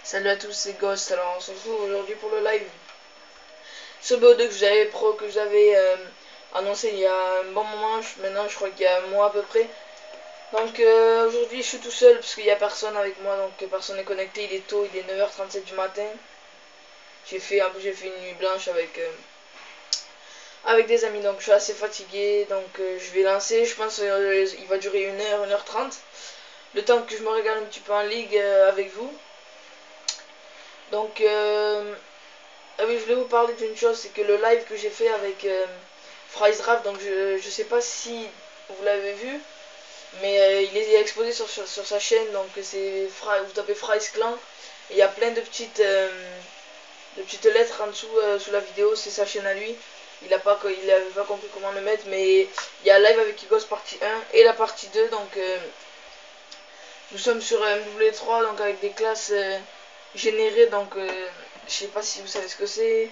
Salut à tous, c'est Ghost. Alors on se retrouve aujourd'hui pour le live sur BO2 que j'avais annoncé il y a un bon moment. Maintenant je crois qu'il y a un mois à peu près. Donc aujourd'hui je suis tout seul parce qu'il n'y a personne avec moi, donc personne n'est connecté. Il est tôt, il est 9h37 du matin. J'ai fait une nuit blanche avec des amis, donc je suis assez fatigué. Donc je vais lancer, je pense il va durer 1h30. Le temps que je me regarde un petit peu en ligue avec vous. Donc ah oui, je voulais vous parler d'une chose, c'est que le live que j'ai fait avec Friesdraft, donc je sais pas si vous l'avez vu, mais il est exposé sur sa chaîne, donc c'est vous tapez Fries Clan, et il y a plein de petites lettres en dessous sous la vidéo, c'est sa chaîne à lui. Il avait pas compris comment le mettre, mais il y a live avec Igos partie 1 et la partie 2, donc nous sommes sur MW3, donc avec des classes générées, donc je sais pas si vous savez ce que c'est.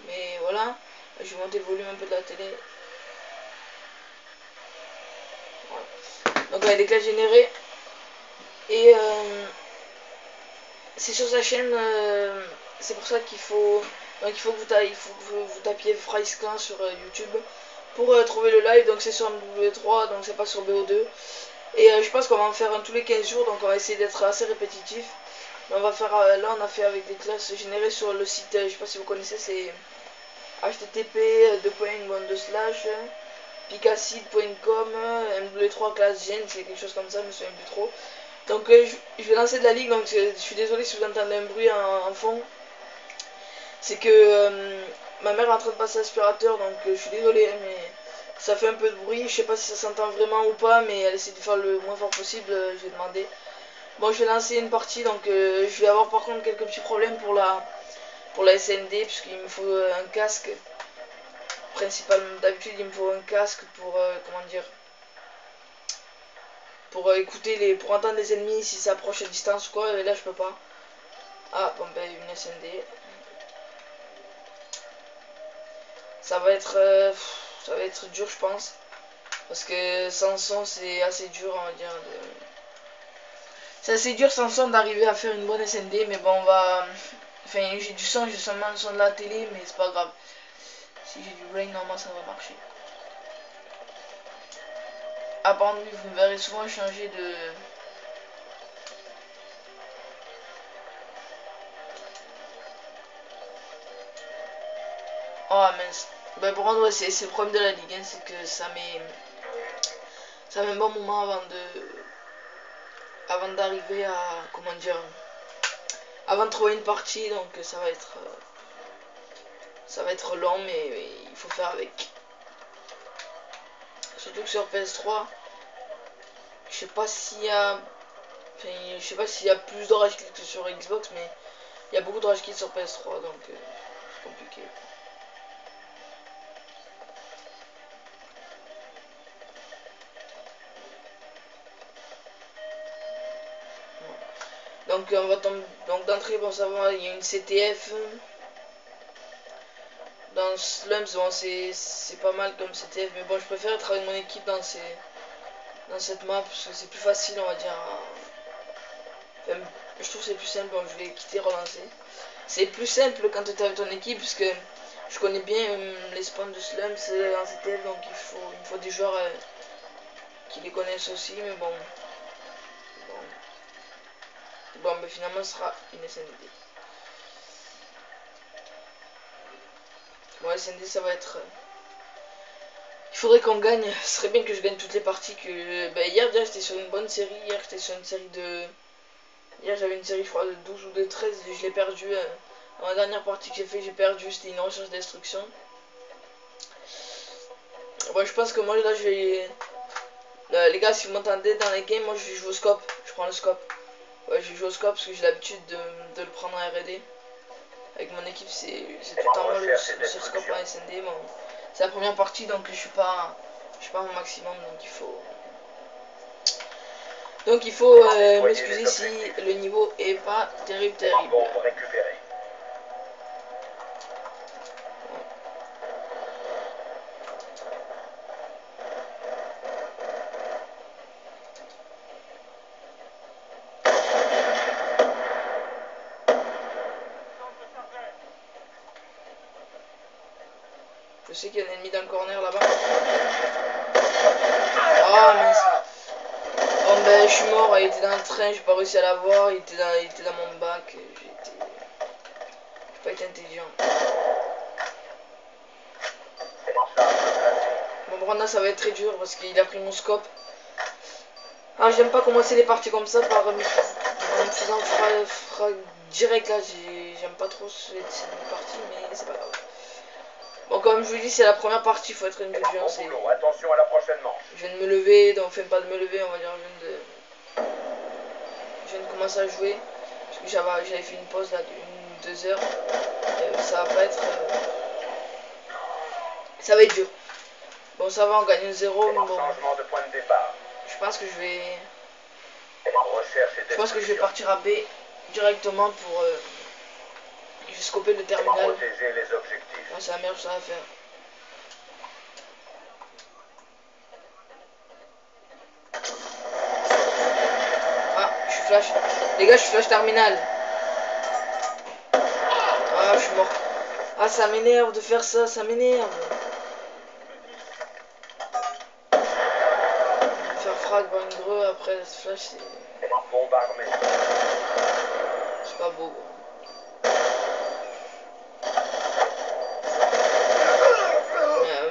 Mais voilà, je vais monter le volume un peu de la télé. Voilà. Donc avec des classes générées. Et c'est sur sa chaîne. C'est pour ça qu'il faut. Donc il faut que vous tapiez Friesclan sur YouTube pour trouver le live. Donc c'est sur MW3, donc c'est pas sur BO2. Et je pense qu'on va en faire un tous les 15 jours. Donc on va essayer d'être assez répétitif. Mais on va faire. Là on a fait avec des classes générées sur le site. Je sais pas si vous connaissez, c'est http:// picacid.com, MW3 classe gen, c'est quelque chose comme ça, je me souviens plus trop. Donc je vais lancer de la ligue, donc je suis désolé si vous entendez un bruit en fond. C'est que ma mère est en train de passer l'aspirateur, donc je suis désolé, mais ça fait un peu de bruit. Je sais pas si ça s'entend vraiment ou pas, mais elle essaie de faire le moins fort possible, je vais demander. Bon, je vais lancer une partie, donc je vais avoir par contre quelques petits problèmes pour la SND, puisqu'il me faut un casque. Principalement, d'habitude il me faut un casque pour comment dire, pour pour entendre les ennemis si ça approche à distance ou quoi, et là je peux pas. Ah bon, ben une SND, ça va être dur, je pense, parce que sans son c'est assez dur, on va dire c'est assez dur sans son d'arriver à faire une bonne SND, mais bon, on va, enfin j'ai du son, j'ai seulement le son de la télé, mais c'est pas grave. Si j'ai du brain, normalement ça va marcher. Ah, par contre, vous me verrez souvent changer de... Oh mince. Ben pour moi, ouais, c'est le problème de la Ligue 1, c'est que ça met un bon moment avant d'arriver à, comment dire, avant de trouver une partie, donc ça va être long, mais il faut faire avec. Surtout que sur PS3, je sais pas s'il y a, enfin, je sais pas s'il y a plus de rage quit que sur Xbox, mais il y a beaucoup de rage quit sur PS3, donc c'est compliqué. Donc on va tomber, donc d'entrée, bon ça va, il y a une CTF. Dans Slums, bon, c'est pas mal comme CTF, mais bon, je préfère être avec mon équipe dans cette map parce que c'est plus facile, on va dire. Enfin, je trouve que c'est plus simple, donc je vais quitter, relancer. C'est plus simple quand tu es avec ton équipe parce que je connais bien les spawns de Slums en CTF, donc il me faut des joueurs qui les connaissent aussi, mais bon. Bon, mais finalement, ce sera une SND. Bon, SND, ça va être. Il faudrait qu'on gagne. Ce serait bien que je gagne toutes les parties. Hier, déjà, j'étais sur une bonne série. Hier, j'étais sur une série de. Hier, j'avais une série, je crois, de 12 ou de 13. Et je l'ai perdu. Dans la dernière partie que j'ai fait, j'ai perdu. C'était une recherche destruction. Bon, je pense que moi, là, je vais. Les gars, si vous m'entendez dans les games, moi, je vais jouer au scope. Je prends le scope. Ouais, je vais jouer au scope parce que j'ai l'habitude de le prendre en RD. Avec mon équipe, c'est tout le temps moi le scope en SND. Bon, c'est la première partie, donc je suis pas au maximum, donc il faut m'excuser si le niveau est pas terrible. Je sais qu'il y a un ennemi dans le corner là-bas. Ah mince. Bon ben je suis mort, il était dans le train, j'ai pas réussi à l'avoir, il était dans mon bac, j'ai pas été intelligent. Bon Branda ça va être très dur parce qu'il a pris mon scope. Ah j'aime pas commencer les parties comme ça en me faisant frag direct là, j'aime pas trop cette partie mais c'est pas grave. Bon comme je vous dis c'est la première partie, il faut être indulgent. Attention à la prochaine manche. Je viens de me lever, donc enfin pas de me lever on va dire, je viens de commencer à jouer. Parce que j'avais fait une pause là de 2 heures. Ça va pas être. Ça va être dur. Bon ça va, on gagne 0 mais bon. Changement de point de départ. Je pense que je vais. Recherche et Je pense que je vais partir à B directement pour. Je vais scoper le terminal. Protéger les objectifs. Ouais, c'est la meilleure chose à faire. Ah, je suis flash. Les gars, je suis flash terminal. Ah, je suis mort. Ah, ça m'énerve de faire ça, ça m'énerve. Faire frag par une greu après flash, c'est. Bombe armée. C'est pas beau.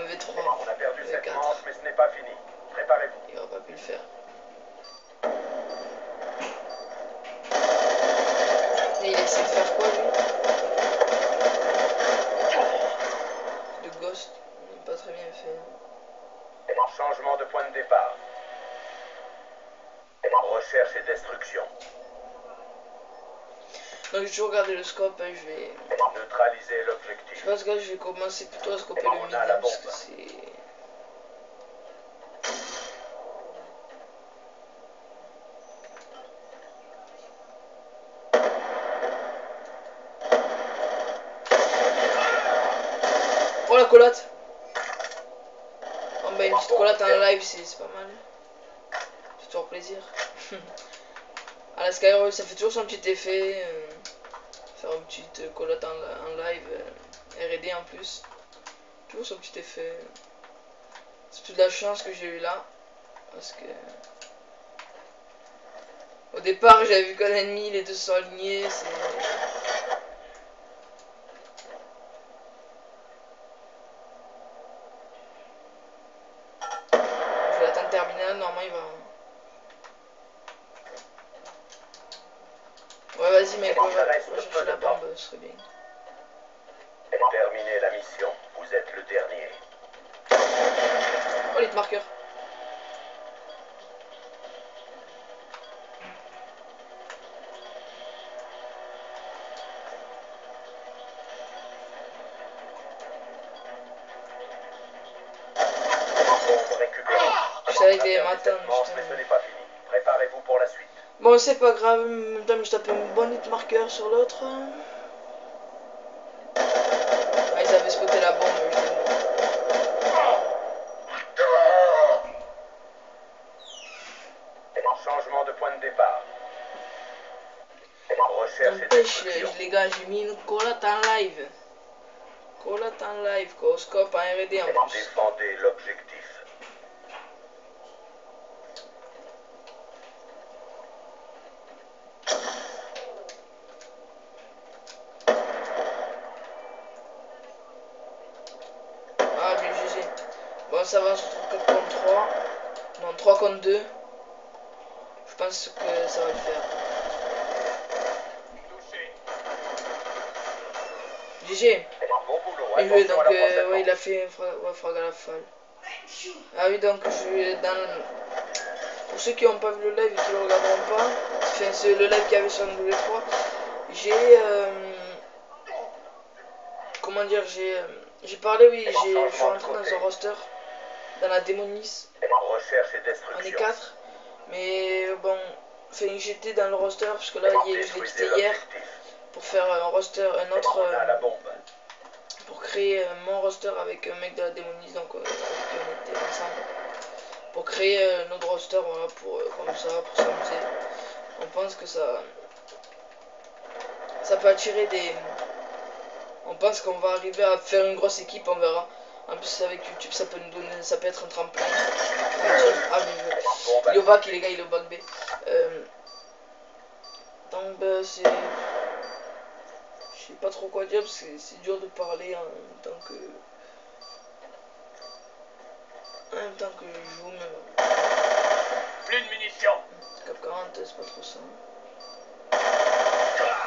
V3. On a perdu cette V4. manche, mais ce n'est pas fini. Préparez-vous. Il aura pas pu le faire. Et il essaie de faire quoi lui? Le ghost. Il n'est pas très bien fait. Changement de point de départ. Recherche et destruction. Donc j'ai toujours regardé le scope, hein, je vais. Neutraliser l'objectif. Je pense que je vais commencer plutôt à scoper le mid parce que c'est. Oh la collate! Oh bah une petite collate en live c'est pas mal. C'est toujours plaisir. À la Skyroll ça fait toujours son petit effet. Faire une petite collate en live. R&D en plus. Toujours son petit effet. C'est toute la chance que j'ai eu là. Parce que. Au départ j'avais vu qu'un ennemi, les deux sont alignés. Je vais l'attendre terminal, normalement il va. Ouais vas-y mec, on va chercher la bombe, ce serait bien. Terminez la mission, vous êtes le dernier. Oh les marqueurs. Bombe récupérée. Je savais qu'il allait m'attendre. Mais ce n'est pas fini. Préparez-vous pour la suite. Bon c'est pas grave, en même temps je tape une bonne hit marqueur sur l'autre. Ah, ils avaient spoté la bombe, Changement de point de départ. Recherche et n'empêche destruction. les gars, j'ai mis une collate en live. Collate en live, quoi, au scope en R&D en plus. Défendez l'objectif. Ah bien GG. Bon ça va, on se retrouve 4 contre 3. Non 3 contre 2. Je pense que ça va le faire. GG. Bon boulot. Bien joué, Attention donc à la prochaine ouais, il a manche. fait frag à la falle. Ah oui, donc je suis dans. Pour ceux qui n'ont pas vu le live et qui ne le regarderont pas, enfin c'est le live qu'il y avait sur W3, j'ai. Comment dire, j'ai parlé, oui, je suis rentré dans un roster, dans la Démonis. Recherche et On est destruction. 4. Mais bon, enfin, j'étais dans le roster parce que là, je l'ai quitté hier pour faire un roster, un autre. On a la bombe. Pour créer mon roster avec un mec de la Démonis, donc avec qui on était ensemble. Pour créer notre roster, voilà, comme ça, pour s'amuser. On pense que ça peut attirer des. On pense qu'on va arriver à faire une grosse équipe, on verra. En plus avec YouTube ça peut nous donner, ça peut être un tremplin. Ah mais il est au bac les gars, il est au bac B. Donc bah, c'est... Je sais pas trop quoi dire parce que c'est dur de parler en même temps que... je joue même. Plus de munitions. Cap 40 c'est pas trop ça.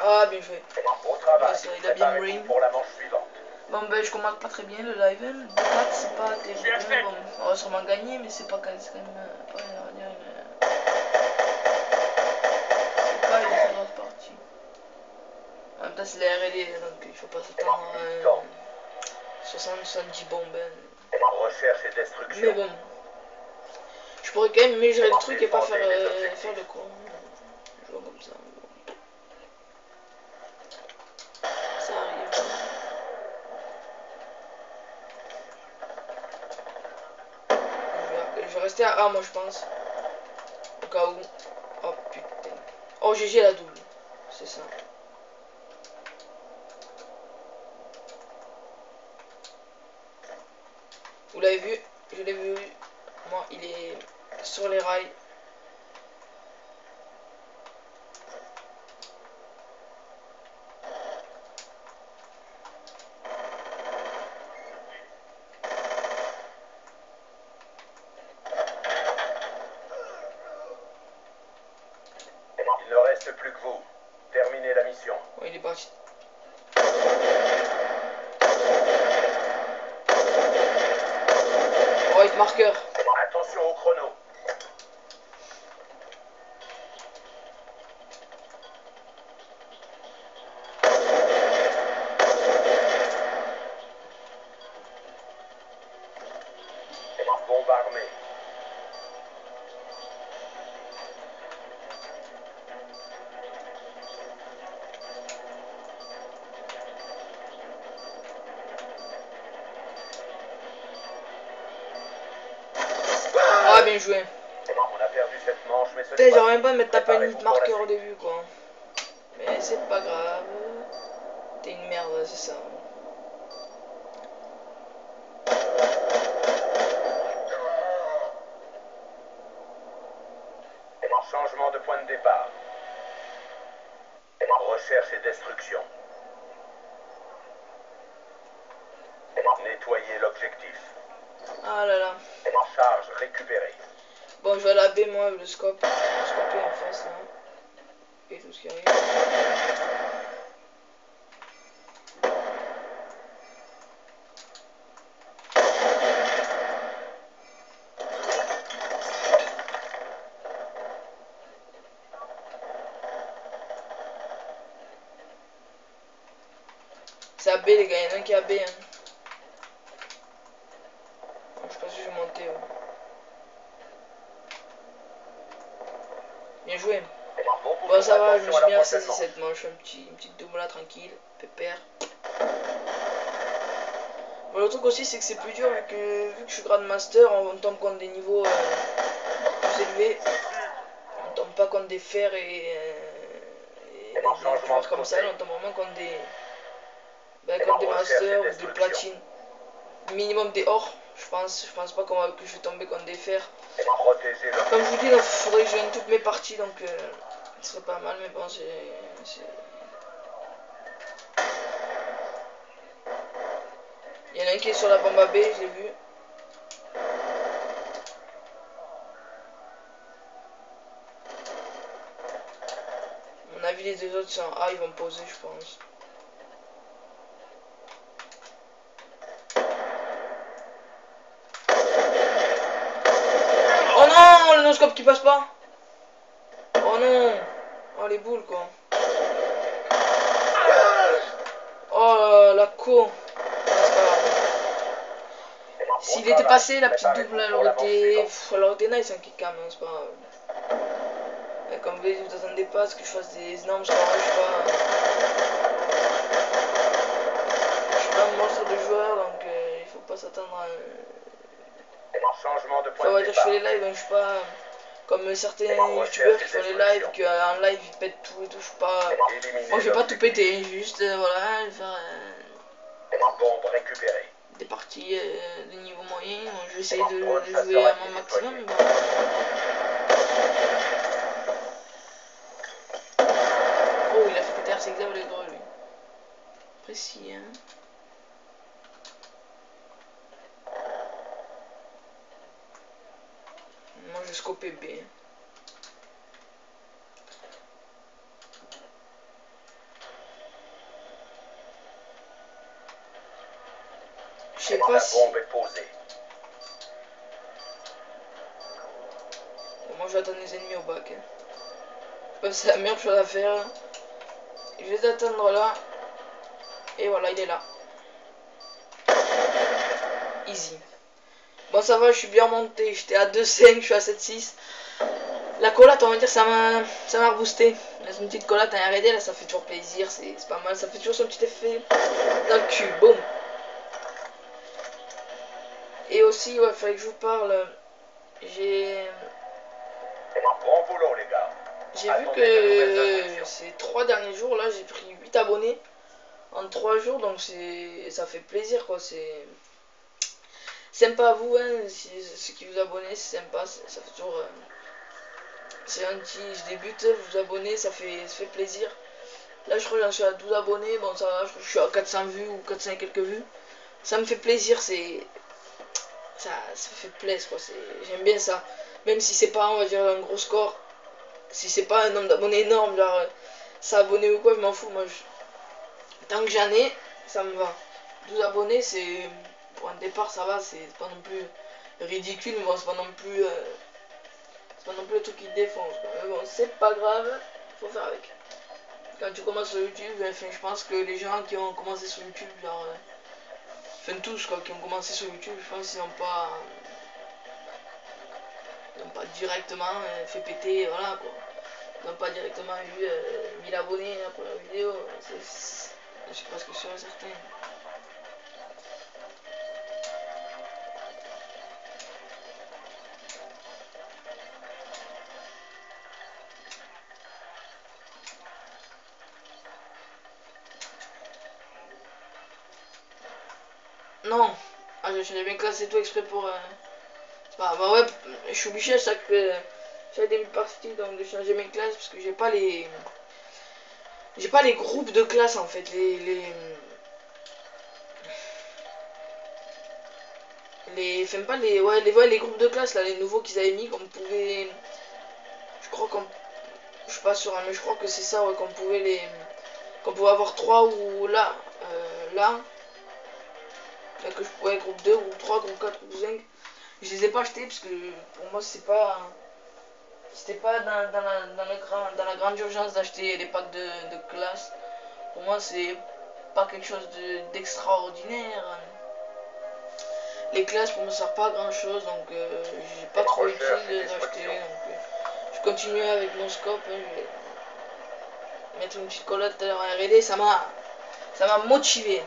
Ah bien joué. Au travail, Ouais, ça, il a bien brain. pour la manche suivante. Bon ben je commande pas très bien le live. Le 4 c'est pas terrible. Bon, on va sûrement gagner mais c'est pas quand même pas on va dire c'est pas une très grosse partie. En même temps c'est la R&D donc il faut pas s'attendre à 60-70 bombes. Recherche et destruction. Mais bon. Je pourrais quand même mesurer le truc et pas faire le con. Jouer comme ça. Ça arrive. Je vais rester à A moi je pense. Au cas où. Oh putain. Oh GG la double. C'est ça. Vous l'avez vu? Je l'ai vu. Moi il est sur les rails. Il ne reste plus que vous. Terminez la mission. Oh, il est parti. Oh hit marqueur. Attention au chrono. Bombe armée. Ah bien joué. On a perdu cette manche, mais ce Putain n'est pas... j'aurais même pas de mettre taper un hit Préparez-vous pour la marqueur au suite. début quoi. Mais c'est pas grave. T'es une merde c'est ça. Changement de point de départ. Recherche et destruction. Nettoyer l'objectif. Ah là là. Charge récupérée. Bon je vais à la B moi le scope. Le scope est en face là. Et tout ce qui arrive. C'est à B les gars, il y en a un qui est à B hein. Je sais pas si je vais monter. Ouais. Bien joué. Bon ça va, je me suis bien saisi cette manche, une petite double là tranquille, pépère. Bon, le truc aussi c'est que c'est plus dur vu que je suis Grandmaster, on tombe contre des niveaux plus élevés. On tombe pas contre des fers et des joueurs comme ça, on tombe vraiment contre des masters ou des platines. Minimum des or, je pense pas que je vais tomber contre des fers. Comme je vous dis, il faudrait que je gagne toutes mes parties donc ce serait pas mal, mais bon il y en a un qui est sur la bombe à B, je l'ai vu. À mon avis les deux autres sont A, ils vont poser je pense. Oh non, le no-scope qui passe pas. Oh non. Oh les boules quoi. Oh la co. S'il était passé, la petite double elle aurait été nice un kick cam, hein, c'est pas grave. Et comme vous vous attendez pas à ce que je fasse des énormes scores, je suis pas un monstre de joueur donc il faut pas s'attendre à... Changement de point Enfin, on va de dire que je fais les départ. lives donc je suis pas comme certains youtubeurs qui font les lives, qu'en live ils pètent tout et tout, je suis pas... Moi je vais pas tout péter, juste voilà, je vais faire... Bombe récupérée. des parties de niveau moyen. Je vais essayer de jouer à mon maximum. Mais bon. Oh, il a fait péter ses examens les droits, lui. Précis, hein. Moi, je scopais B. Je sais pas si... bombe est posée. Bon, moi, j'attends les ennemis au bac. Hein. Je pense que c'est la meilleure chose à faire. Je vais les attendre là. Et voilà, il est là. Easy. Bon, ça va, je suis bien monté. J'étais à 2,5, je suis à 7,6. La collate, on va dire, ça m'a reboosté. Une petite collate en R&D, là, ça fait toujours plaisir. C'est pas mal. Ça fait toujours son petit effet dans le cul. Boum. Et aussi, ouais, fallait que je vous parle. J'ai Bon boulot, les gars. vu que ces 3 derniers jours, là, j'ai pris 8 abonnés en 3 jours. Donc, ça fait plaisir, quoi. C'est sympa à vous, hein. Ceux qui vous abonnez, c'est sympa. Ça fait toujours... c'est gentil, je débute, vous vous abonnez, ça fait plaisir. Là, je crois que j'en suis à 12 abonnés. Bon, ça va, je suis à 400 vues ou 400 et quelques vues. Ça me fait plaisir, ça fait plaisir, quoi. J'aime bien ça. Même si c'est pas, on va dire, un gros score. Si c'est pas un nombre d'abonnés énorme, genre 100 abonnés ou quoi, je m'en fous. Moi, tant que j'en ai, ça me va. 12 abonnés, c'est... Pour un départ, ça va, c'est pas non plus ridicule, mais bon, c'est pas non plus... c'est pas non plus le truc qui défonce, quoi. Mais bon, c'est pas grave, faut faire avec. Quand tu commences sur YouTube, enfin, je pense que les gens qui ont commencé sur YouTube, genre... enfin, tous, quoi, qui ont commencé sur YouTube, je pense qu'ils n'ont pas... directement fait péter, voilà, quoi. Ils n'ont pas directement eu 1000 abonnés la première vidéo. Je suis presque sûr et certain. Non. Ah, j'ai changé mes classes et tout exprès pour... Bah ouais, je suis obligé à chaque début de partie donc de changer mes classes parce que j'ai pas les... J'ai pas les groupes de classe en fait. Enfin pas les... Ouais, les groupes de classe là, les nouveaux qu'ils avaient mis, qu'on pouvait... Je crois qu'on... Je suis pas sûr, hein, mais je crois que c'est ça, ouais, qu'on pouvait les... Qu'on pouvait avoir 3 ou là... là... Là que je pouvais groupe 2, groupe 3, groupe 4, groupe 5. Je les ai pas achetés parce que pour moi c'est pas... C'était pas dans la grande urgence d'acheter les packs de classe. Pour moi c'est pas quelque chose d'extraordinaire. Les classes pour moi ça sert pas à grand chose donc j'ai pas trop utile d'acheter. Je continue avec mon scope. Hein, je vais mettre une petite collate à l'heure R&D. Ça m'a motivé.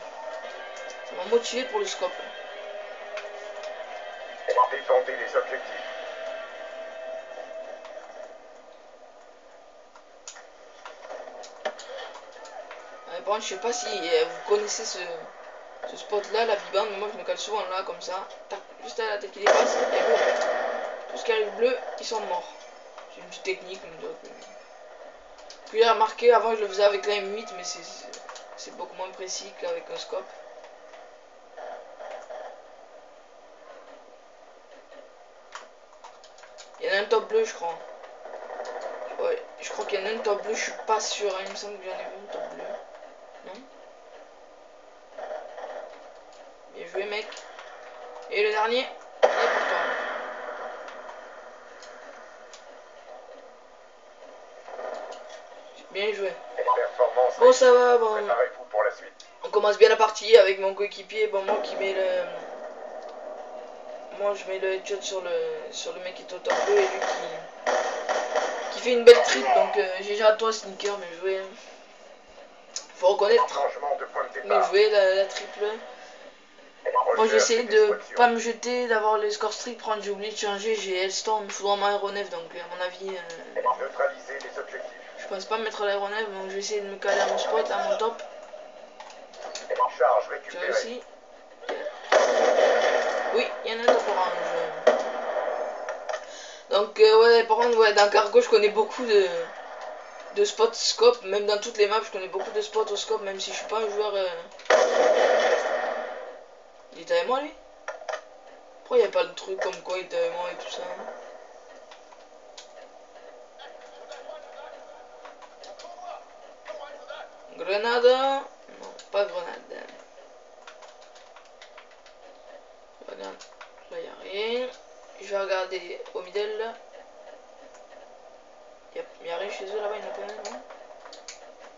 Ça m'a motivé pour le scope. Défendez les objectifs. Par contre, je sais pas si vous connaissez ce spot là, la bibande, mais moi je me cale souvent là comme ça. Tac, juste à la tête qui dépasse et boum. Tout ce qui arrive bleu, ils sont morts. C'est une petite technique. Puis j'ai remarqué, avant je le faisais avec la M8, mais c'est beaucoup moins précis qu'avec un scope. Il y en a un top bleu, je crois. Ouais, je crois qu'il y en a un top bleu, je suis pas sûr. Hein, il me semble que j'en ai vu un top bleu. Non? Bien joué, mec. Et le dernier, il est pour toi. Bien joué. Bon, ça va, bon. Pour la suite. On commence bien la partie avec mon coéquipier. Bon, moi qui mets le... Moi, je mets le headshot sur le mec qui est au top bleu et lui qui fait une belle trip. Donc, GG à toi, Sneaker, mais joué. Faut reconnaître. Mais joué la triple. Moi, j'ai essayé de pas me jeter, d'avoir les scores strict. Prendre, j'ai oublié de changer. J'ai Hellstorm, il faudra mon aéronef. Donc, à mon avis, neutraliser les objectifs. Je pense pas mettre l'aéronef. Donc, je vais essayer de me caler à mon spot, à mon top. Charge J'ai récupérée. réussi. Oui, il y en a un top orange. Donc, ouais, par contre, ouais, dans Cargo, je connais beaucoup de spots scope. Même dans toutes les maps, je connais beaucoup de spots au scope, même si je suis pas un joueur. Il était avec moi, lui? Pourquoi il n'y a pas de truc comme quoi il était avec moi et tout ça? Grenade? Non, pas grenade. Regarde, là il n'y a rien. Je vais regarder au middle là. Il n'y a rien chez eux là-bas, il n'y en a pas un, non?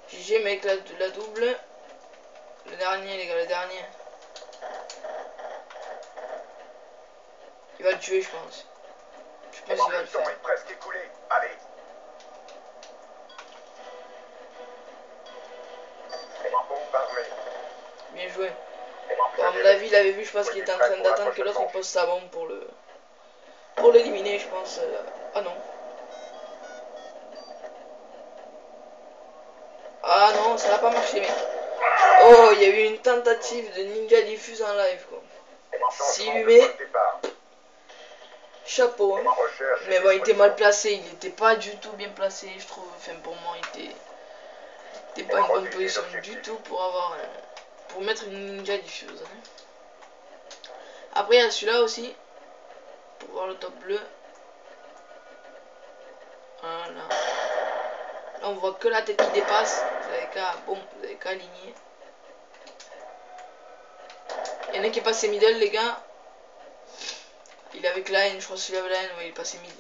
GG mec, la double. Le dernier, les gars, le dernier. Il va le tuer, je pense. Je pense qu'il va le faire. Le temps est presque écoulé. Allez. Bombe armée. Bien joué. Bon, à mon avis, il avait vu, je pense qu'il était en train d'attendre que l'autre il pose sa bombe pour l'éliminer, je pense. Ah non. Ah non, ça n'a pas marché, mec. Oh, il y a eu une tentative de ninja diffuse en live, quoi. S'il lui met... Chapeau, hein. Mais bon, il était mal placé, il était pas du tout bien placé, je trouve. Enfin, pour moi, il était pas une bonne position du tout pour avoir... pour mettre une ninja diffuse. Hein. Après, il y a celui-là aussi. Pour voir le top bleu. Voilà. Là, on voit que la tête qui dépasse. Vous avez qu'à... Bon, vous avez qu'à aligner. Il y en a qui est passé middle, les gars. Il est avec la haine, je crois que celui-là avec la haine, ouais, il est passé mid.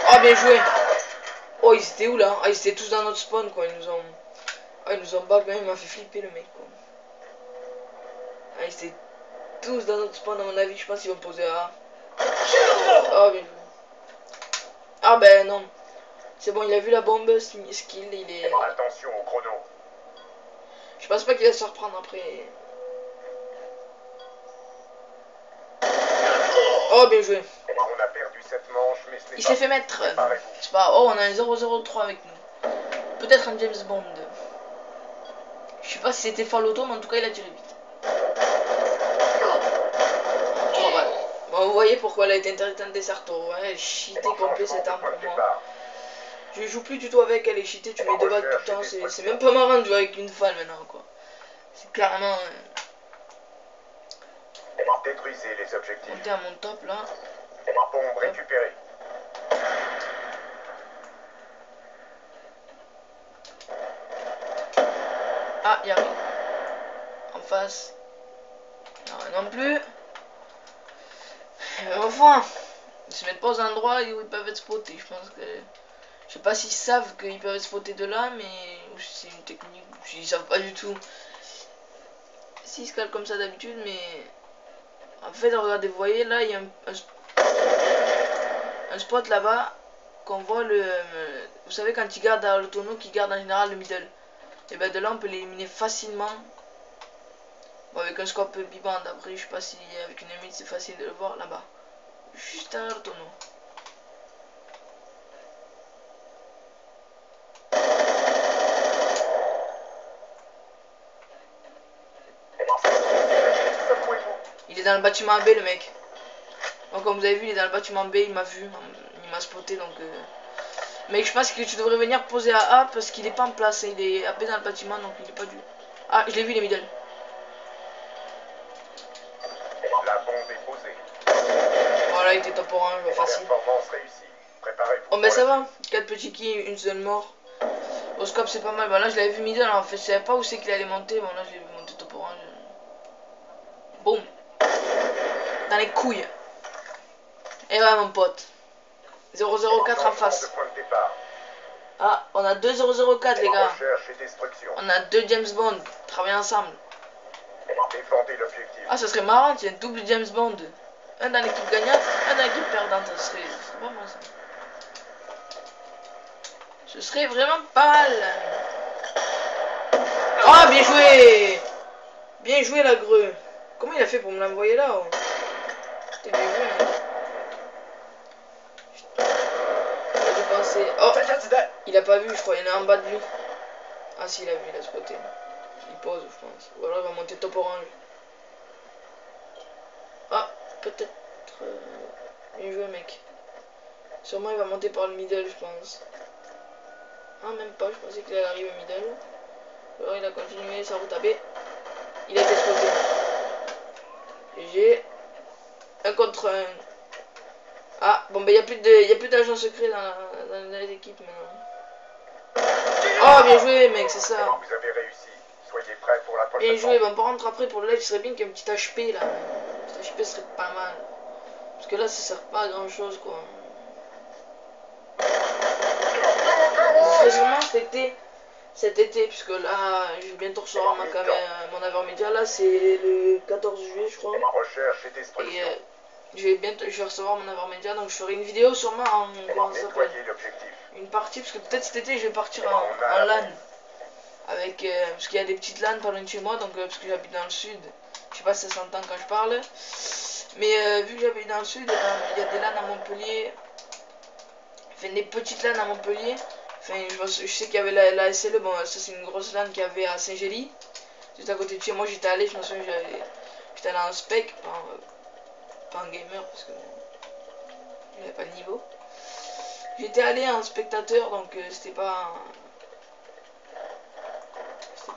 Oh, bien joué. Oh, ils étaient où là? Ah, ils étaient tous dans notre spawn, quoi. Ils nous ont... Ah, ils nous ont back, même, il m'a fait flipper le mec, quoi. Ah, ils étaient tous dans notre spawn, à mon avis, je pense qu'ils vont poser A. Oh, bien joué. Ah, ben non. C'est bon, il a vu la bombe, skill, il est... Attention au chrono. Je pense pas qu'il va se reprendre après. Oh, bien joué. On a perdu cette manche, mais ce n'est Il pas... s'est fait mettre. C'est pas... Oh, on a un 003 avec nous. Peut-être un James Bond. Je sais pas si c'était Falloto, mais en tout cas, il a tiré vite. 3 balles. Bon, vous voyez pourquoi elle a été interdite en desserto. Ouais, elle est cheatée complet cette arme pour moi. Je joue plus du tout avec, elle est cheatée, tu mets 2 balles tout le temps. C'est même pas marrant de jouer avec une falle maintenant, quoi. C'est carrément... Détruisez les objectifs. Monter à mon top là. Bombe récupérée. Ah, y'a rien. En face. Non, non plus. Enfin, ils se mettent pas aux endroits où ils peuvent être spotés. Je pense que... Je sais pas s'ils savent qu'ils peuvent être spotés de là, mais... Ou si c'est une technique, ou s'ils savent pas du tout. S'ils se calent comme ça d'habitude, mais... En fait, regardez, vous voyez, là, il y a un spot là-bas qu'on voit le... Vous savez, quand ils gardent dans le tonneau, qui garde en général le middle. Et ben de là, on peut l'éliminer facilement. Bon, avec un scope biband, après, je sais pas si avec une limite, c'est facile de le voir là-bas. Juste derrière le tonneau. Il est dans le bâtiment B, le mec. Donc, comme vous avez vu, il est dans le bâtiment B, il m'a vu, il m'a spoté, donc... Mais je pense que tu devrais venir poser à A, parce qu'il est pas en place, il est à B dans le bâtiment, donc il est pas du... Ah, je l'ai vu, les middle. La bombe est posée. Voilà, il était top orange, facile. Performance réussie. Préparez-vous. Oh, mais ça va, 4 petits kills, une seule mort. Au scope, c'est pas mal. Bon, là, je l'avais vu middle, en fait, je savais pas où c'est qu'il allait monter. Bon, là, je l'ai vu monter top orange. Boum. Dans les couilles. Et ouais, mon pote. 004 en face. Ah, on a 2 004, les gars. On a 2 James Bond. Travaillez ensemble. Ah, ça serait marrant, tiens, double James Bond. Un dans l'équipe gagnante, un dans l'équipe perdante. Ça serait pas mal, ça. Ce serait vraiment pas mal. Oh, bien joué. Bien joué, la greu. Comment il a fait pour me l'envoyer là, oh? T'es bien joué, hein. passer. Oh, il a pas vu, je crois, il y en a en bas de lui. Ah si, il a vu, il a spoté. Il pose, je pense. Ou alors il va monter top orange. Ah, peut-être... bien joué, mec. Sûrement il va monter par le middle, je pense. Ah, même pas, je pensais qu'il allait arriver au middle. Ou alors il a continué sa route à B. Il a été spoté. GG. Un contre un. Ah, bon, ben il y a plus d'agents secrets dans les équipes maintenant. Oh, bien joué, mec, c'est ça. Vous avez réussi. Soyez prêts pour la prochaine. Bien joué, bon, par contre, après pour le live, il serait bien qu'il y ait un petit HP là. Un petit HP serait pas mal. Parce que là, ça sert pas à grand chose quoi. Je ferai sûrement cet été, puisque là, je vais bientôt recevoir mon Avermedia. Là, c'est le 14 juillet, je crois. Recherche et destruction. Et je vais recevoir mon Avermedia, donc je ferai une vidéo sûrement en comment ça s'appelle. Une partie, parce que peut-être cet été, je vais partir en LAN. Avec, parce qu'il y a des petites LAN pas loin de chez moi, donc parce que j'habite dans le sud. Je sais pas si ça s'entend quand je parle. Mais vu que j'habite dans le sud, il y a des LAN à Montpellier. Enfin, des petites LAN à Montpellier. Enfin, je sais qu'il y avait la SLE, bon, ça c'est une grosse LAN qu'il y avait à Saint-Gély. Juste à côté de chez moi, j'étais allé, je me souviens, j'étais allé en spec, pas en gamer, parce que il n'y avait pas de niveau. J'étais allé en spectateur, donc c'était pas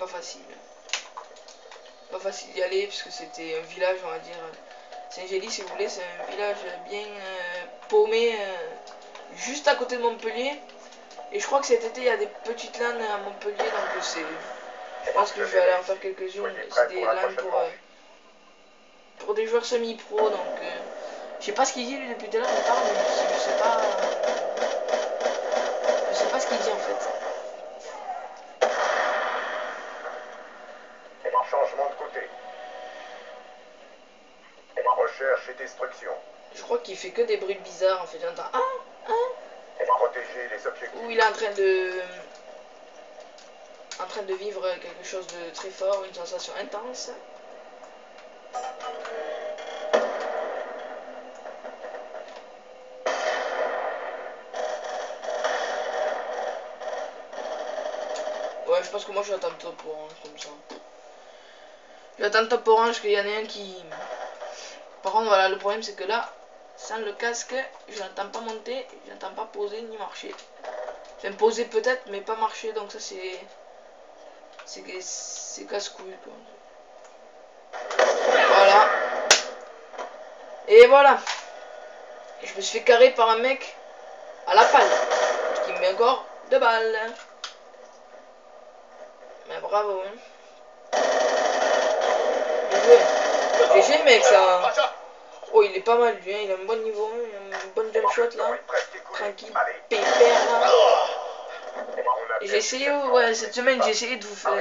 facile. Pas facile d'y aller, puisque c'était un village, on va dire. Saint-Gély, si vous voulez, c'est un village bien paumé, juste à côté de Montpellier. Et je crois que cet été, il y a des petites LAN à Montpellier, donc je pense que je vais aller en faire quelques-unes. C'est des LAN pour des joueurs semi-pro, donc je sais pas ce qu'il dit lui depuis tout à l'heure, il parle, mais je sais pas ce qu'il dit en fait. Changement de côté. Recherche et destruction. Je crois qu'il fait que des bruits bizarres en fait, j'entends Protéger les objectifs. ou il est en train de vivre quelque chose de très fort, une sensation intense. Ouais, je pense que moi je vais attendre top orange comme ça. Je vais attendre top orange qu'il y en ait un qui... Par contre voilà, le problème c'est que là, sans le casque, je n'entends pas monter, je n'entends pas poser ni marcher. Enfin poser peut-être, mais pas marcher, donc ça c'est casse-couille quoi. Voilà. Et voilà. Je me suis fait carrer par un mec à la palle, qui me met encore 2 balles. Mais bravo, hein. Bien joué. GG, mec, ça. Oh, il est pas mal, lui, hein. Il a un bon niveau, hein. Il a un bon jump shot, là. Tranquille, pépère, là. Et j'ai essayé, ouais, cette semaine, j'ai essayé de vous faire...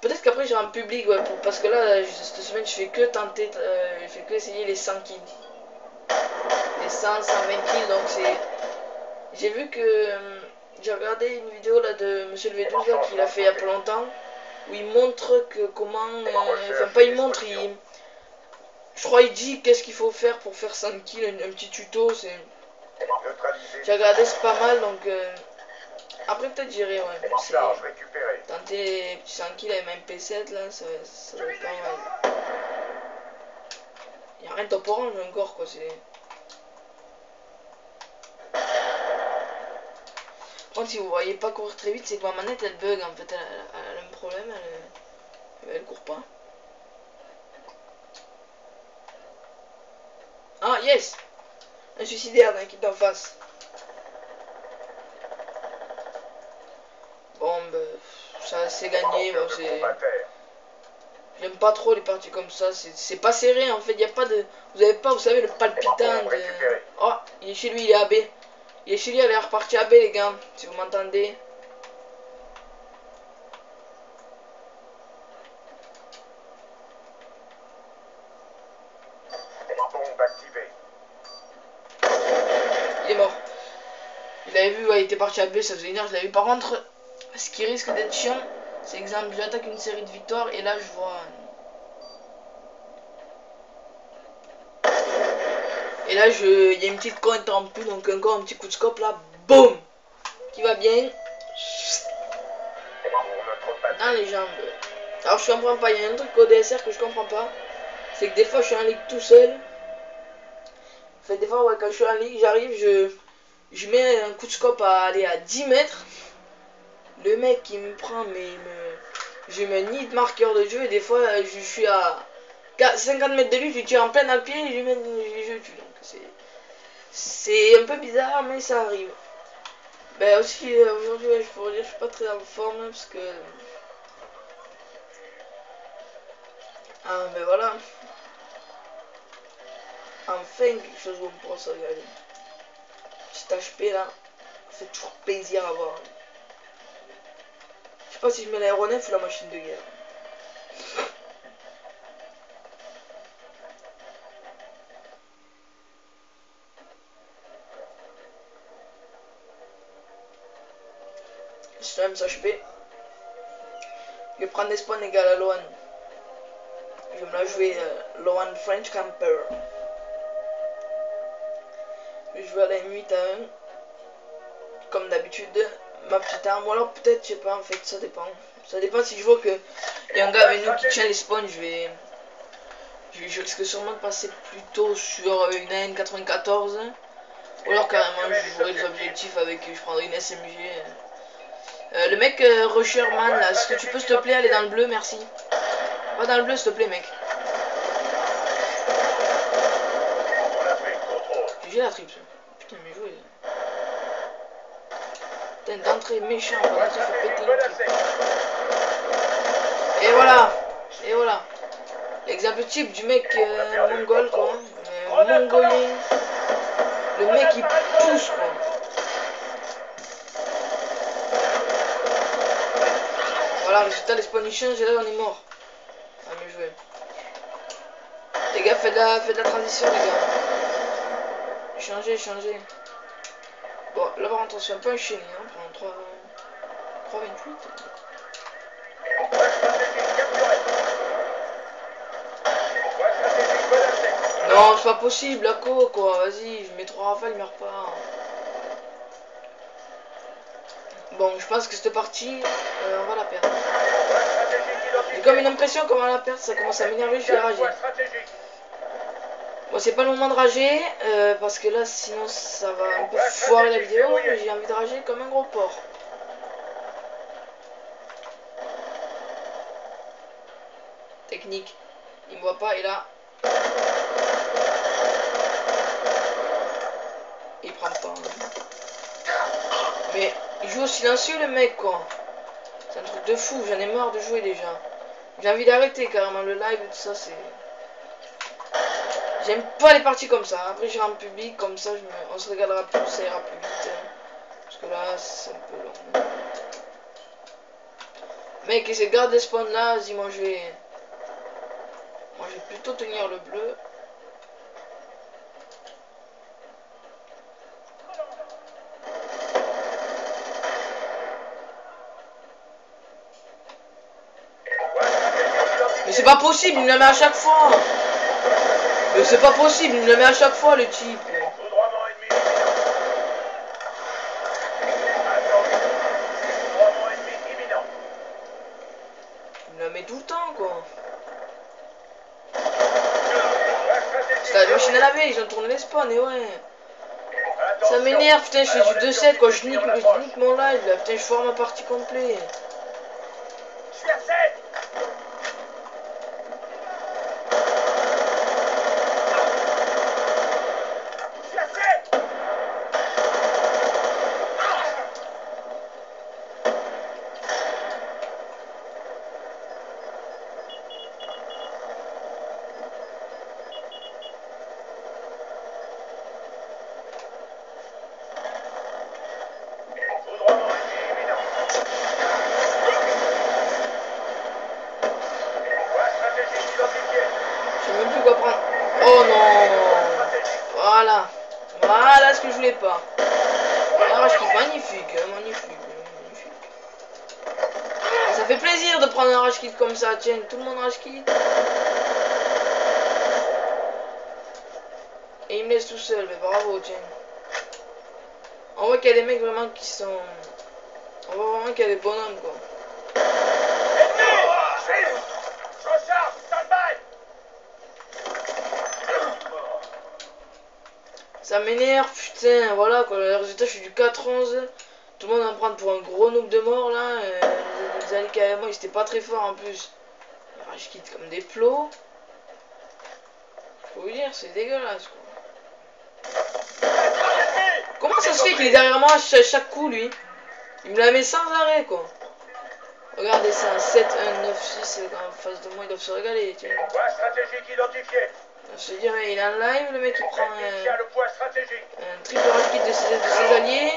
Peut-être qu'après, j'ai un public, ouais, parce que là, cette semaine, je fais que tenter, je fais que essayer les 100 kills. Les 100, 120 kills, donc c'est... J'ai vu que... j'ai regardé une vidéo là de Monsieur le V12 là qu'il a fait il y a pas longtemps où il montre que comment enfin pas il montre, je crois il dit qu'est-ce qu'il faut faire pour faire 100 kills, un petit tuto, c'est j'ai regardé, c'est pas mal, donc après peut-être j'irai, ouais, tenter les petits 100 kills avec ma MP7 là, ça va être pas mal. Il y a rien de top orange encore quoi, c'est... Contre, si vous voyez pas courir très vite, c'est que ma manette elle bug en fait, elle a un problème, elle court pas. Ah yes, un suicidaire d'un qui est en face. Bon bah, ça c'est gagné, bon, c'est... J'aime pas trop les parties comme ça, c'est pas serré en fait, y a pas de... Vous savez le palpitant de... Oh, il est chez lui, il est AB. Il est chez lui, il est reparti AB les gars, si vous m'entendez. Il est mort. Il avait vu, ouais, il était parti à B, ça faisait une heure, je l'avais vu. Par contre, ce qui risque d'être chiant, c'est exemple, j'attaque une série de victoires et là je vois... Et là, il y a une petite coin interrompue, donc encore un petit coup de scope là, Boum. Qui va bien. Pour notre patrie. Dans les jambes. Alors je comprends pas, il y a un truc au DSR que je comprends pas. C'est que des fois je suis en ligue tout seul. En fait des fois ouais, quand je suis en ligue, j'arrive, je mets un coup de scope à aller à 10 mètres. Le mec il me prend mais je mets ni de marqueur de jeu et des fois je suis à 50 mètres de lui, je lui tire en plein dans le pied et je tue. Donc c'est un peu bizarre mais ça arrive. Ben aussi aujourd'hui ouais, je pourrais dire que je suis pas très en forme hein, parce que ah mais voilà. Enfin quelque chose où on pourra se regarder. Petit HP là, ça fait toujours plaisir à voir. Je sais pas si je mets l'aéronef ou la machine de guerre. C'est même HP. Je vais prendre des spawns égal à Loan. Je vais me la jouer Loan French Camper. Je vais jouer à la M8 à 1. Comme d'habitude, ma petite arme. Ou alors peut-être, je sais pas, en fait, ça dépend. Ça dépend si je vois que y a un gars avec nous qui tient les spawns, je risque sûrement de passer plutôt sur une AN94. Ou alors carrément je jouerai les objectifs avec, je prendrai une SMG. Le mec Rusherman là, est-ce que tu peux s'il te plaît aller dans le bleu, merci. Va dans le bleu s'il te plaît mec. J'ai la triple. Putain mais joué. Putain d'entrée méchant, d'entrée fait péter une triple. Et voilà. Et voilà. L'exemple type du mec mongol quoi. Mongolien. Le mec il pousse quoi. Voilà, résultat les spawns ils changent et là on est mort. Ah mieux joué. Les gars faites de la transition les gars. Changez. Bon là par contre on se fait un peu enchaîner hein, pendant 3,28. Non c'est pas possible la co quoi, vas-y, je mets 3 rafales, il meurt pas. Bon je pense que cette partie on va la perdre. J'ai comme une impression qu'on va la perdre, ça commence à m'énerver, je vais rager. Bon c'est pas le moment de rager, parce que là sinon ça va un peu foirer la vidéo, mais j'ai envie de rager comme un gros porc. Technique, il me voit pas et là il prend pas. Hein. Mais il joue au silencieux le mec quoi. C'est un truc de fou, j'en ai marre de jouer déjà. J'ai envie d'arrêter carrément le live et tout ça, c'est... J'aime pas les parties comme ça. Après j'irai en public, comme ça on se regardera plus, ça ira plus vite. Parce que là c'est un peu long. Mec, essaie de garder les spawns là, vas-y moi je vais plutôt tenir le bleu. Mais c'est pas possible, il me la met à chaque fois. Mais c'est pas possible, il me la met à chaque fois le type. Il me la met tout le temps quoi. C'est la machine à laver, ils ont tourné les spawns et ouais. Ça m'énerve, putain, je fais du 2-7 quoi, je nique mon live là, putain, je foire ma partie complète. Je suis à 7. Oh non. Voilà ce que je voulais pas. Un rush kick magnifique, magnifique. Et ça fait plaisir de prendre un rush kick comme ça, tiens, tout le monde rush kick. Et il me laisse tout seul, mais bravo, tiens. On voit qu'il y a des mecs vraiment qui sont... On voit vraiment qu'il y a des bonhommes, quoi. Ça m'énerve, putain, voilà quoi, le résultat je suis du 4-11. Tout le monde va me prendre pour un gros noob de mort là. Les alliés qui avaient moi, ils étaient pas très forts en plus. Alors, je quitte comme des plots. Faut vous dire, c'est dégueulasse quoi. Comment ça se fait qu'il est derrière moi à chaque coup lui? Il me la met sans arrêt quoi. Regardez, c'est un 7, 1, 9, 6, en face de moi, ils doivent se régaler. Tiens. Point stratégique identifié. Je te dirais, il est en live, le mec il prend Le point stratégique. un triple rapide de ses alliés.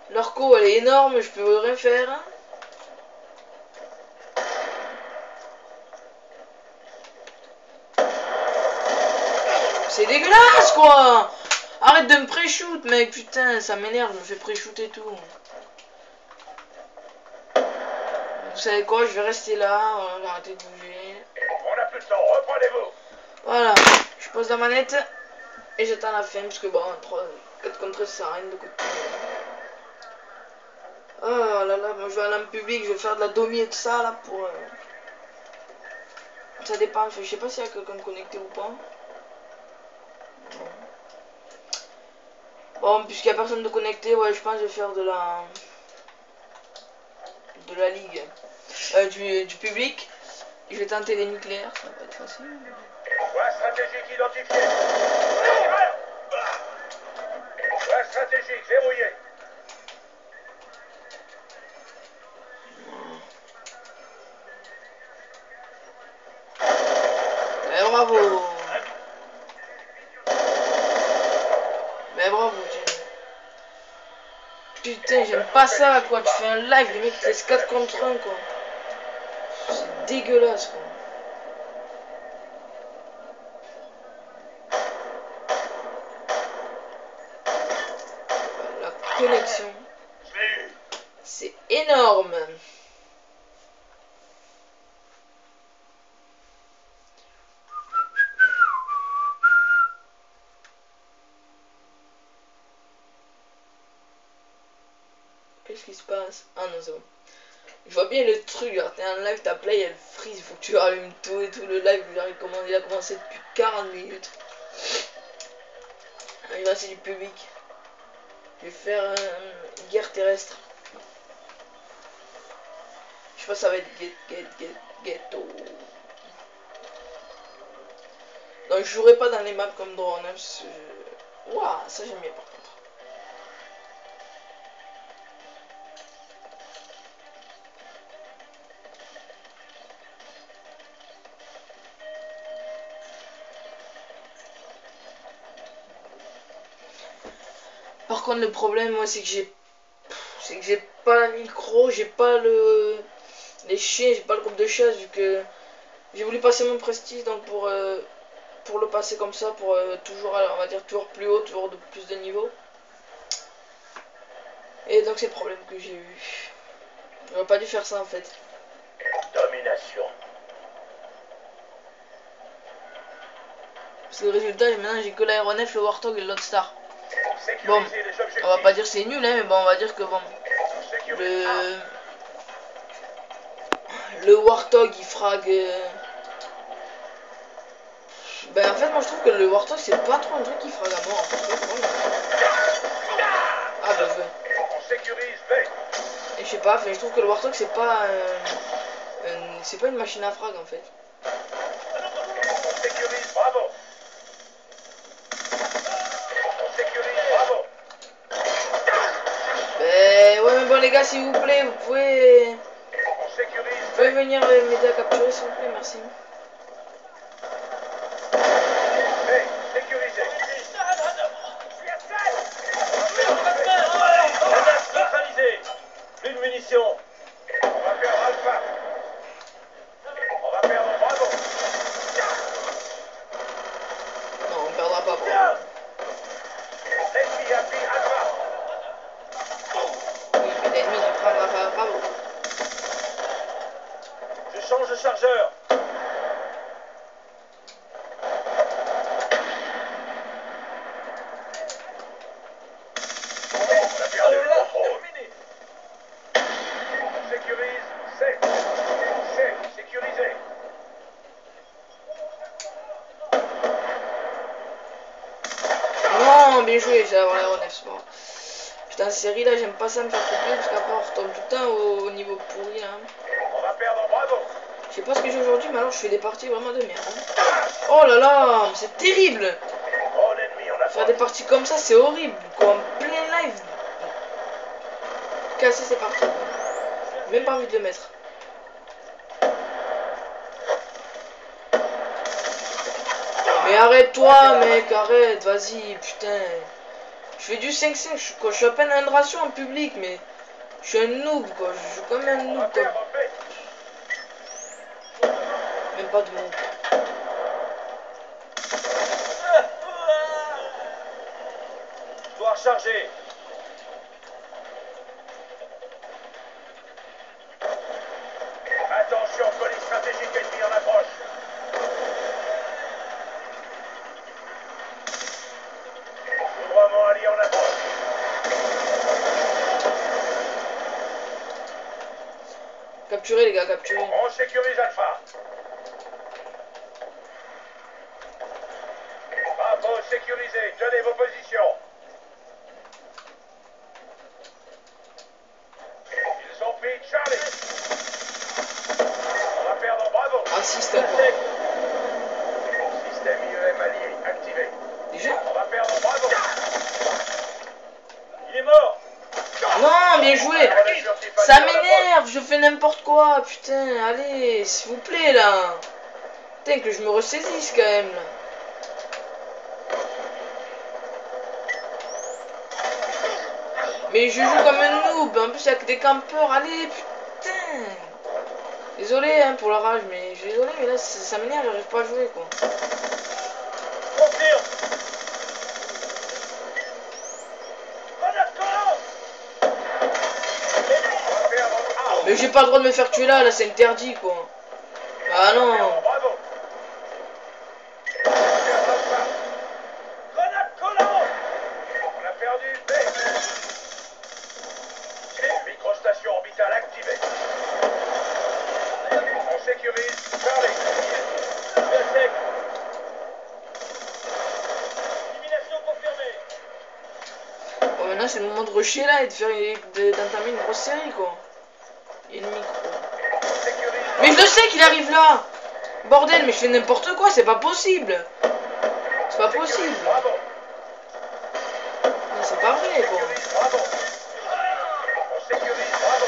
Leur co elle est énorme, je peux rien faire. C'est dégueulasse quoi. Arrête de me pré-shoot mec, putain, ça m'énerve, je me fais pré-shoot et tout. Vous savez quoi, je vais rester là, voilà, je vais arrêter de bouger. On n'a plus de temps, reprenez-vous. Voilà, je pose la manette et j'attends la fin parce que bon, 4 contre 13 ça sert à rien de côté. Oh là là, moi je vais aller en public, je vais faire de la domi et tout ça là pour... Ça dépend, je sais pas s'il y a quelqu'un connecté ou pas. Bon, puisqu'il n'y a personne de connecté, ouais, je pense que je vais faire de la ligue. Du public. Je vais tenter les nucléaires, ça va pas être facile. Point stratégique identifié. Point stratégique verrouillé. Mais bravo. Mais bravo, putain, j'aime pas ça, quoi. Tu fais un live, les mecs, ils te laissent 4 contre 1, quoi. C'est dégueulasse, quoi. La connexion, c'est énorme. Qu'est-ce qui se passe? Ah non, c'est bon. Je vois bien le truc, genre t'es en live, ta play elle freeze, il faut que tu rallumes tout et tout. Le live, genre, il a commencé depuis 40 minutes. Il va, c'est du public. Je vais faire une guerre terrestre. Je pense que ça va être ghetto. Donc je jouerai pas dans les maps comme drone, hein, parce que... Ouah, ça j'aime bien par contre. Par contre le problème moi c'est que j'ai pas la micro, j'ai pas les chiens, j'ai pas le groupe de chasse vu que j'ai voulu passer mon prestige donc pour le passer comme ça, pour toujours, on va dire toujours plus haut, toujours de plus de niveau. Et donc c'est le problème que j'ai eu. J'aurais pas dû faire ça en fait. Domination. Parce que le résultat, maintenant j'ai que l'aéronef, le Warthog et l'autre Star. Bon, on va pas dire c'est nul, hein, mais bon, on va dire que bon, le Warthog il frag. Ben en fait, moi je trouve que le Warthog c'est pas trop un truc qui frag à mort en fait. Ah bah je vais. Et je sais pas, je trouve que le Warthog c'est pas c'est pas une machine à frag en fait. Bravo. Ben ouais mais bon les gars s'il vous plaît vous pouvez venir m'aider à capturer s'il vous plaît, merci. Hey, sécurisé. Neutralisé. Plus de munitions. On va perdre Alpha. On va perdre Bravo. Non on perdra pas Bravo. L'ennemi a pris Alpha. Oui mais l'ennemi ne prendra pas Bravo. Je change de chargeur. joué, j'ai avoir l'aéronef, c'est bon. Putain, série là, j'aime pas ça me faire couper parce qu'après on retombe tout le temps au niveau pourri là. On va perdre, bravo. Je sais pas ce que j'ai aujourd'hui, mais alors je fais des parties vraiment de merde. Hein. Oh là là, c'est terrible. Mon ennemi, on a Faire des parties comme ça, c'est horrible. Quoi, en plein live. Casser ces parties. Même pas envie de le mettre. Mais arrête-toi, mec, arrête, vas-y, putain. Je fais du 5-5, je suis à peine un ration en public, mais je suis un noob, quoi. Je joue comme un noob, quoi. Même pas de mots. Doit recharger. Attention, colis stratégique ennemi en approche. Mouvement allié en approche. Capturez, les gars, capturez. On sécurise Alpha. Bravo, sécurisé. Tenez vos positions. Ils ont pris Charlie. On va perdre, bravo. Assiste encore. Système IEM allié activé. Déjà? On va perdre, bravo. Il est mort. Non, bien joué. Ça m'énerve, je fais n'importe quoi, putain. Allez, s'il vous plaît, là. Putain, que je me ressaisisse, quand même, là. Mais je joue comme un noob, en plus avec des campeurs, allez, putain. Désolé hein, pour la rage, mais je suis désolé, mais là ça m'énerve, j'arrive pas à jouer quoi. Confirme. Grenade collante. Mais j'ai pas le droit de me faire tuer là c'est interdit quoi. Ah non. Bravo. Grenade collante. On a perdu B. Microstation orbitale activée. On sécurise Charlie. Je suis à sec. Élimination confirmée. Bon maintenant c'est le moment de rusher là et de faire d'entamer une grosse série quoi. Il y a le micro. Mais je le sais qu'il arrive là. Bordel, mais je fais n'importe quoi, c'est pas possible. C'est pas possible. C'est pas vrai quoi. On sécurise, bravo.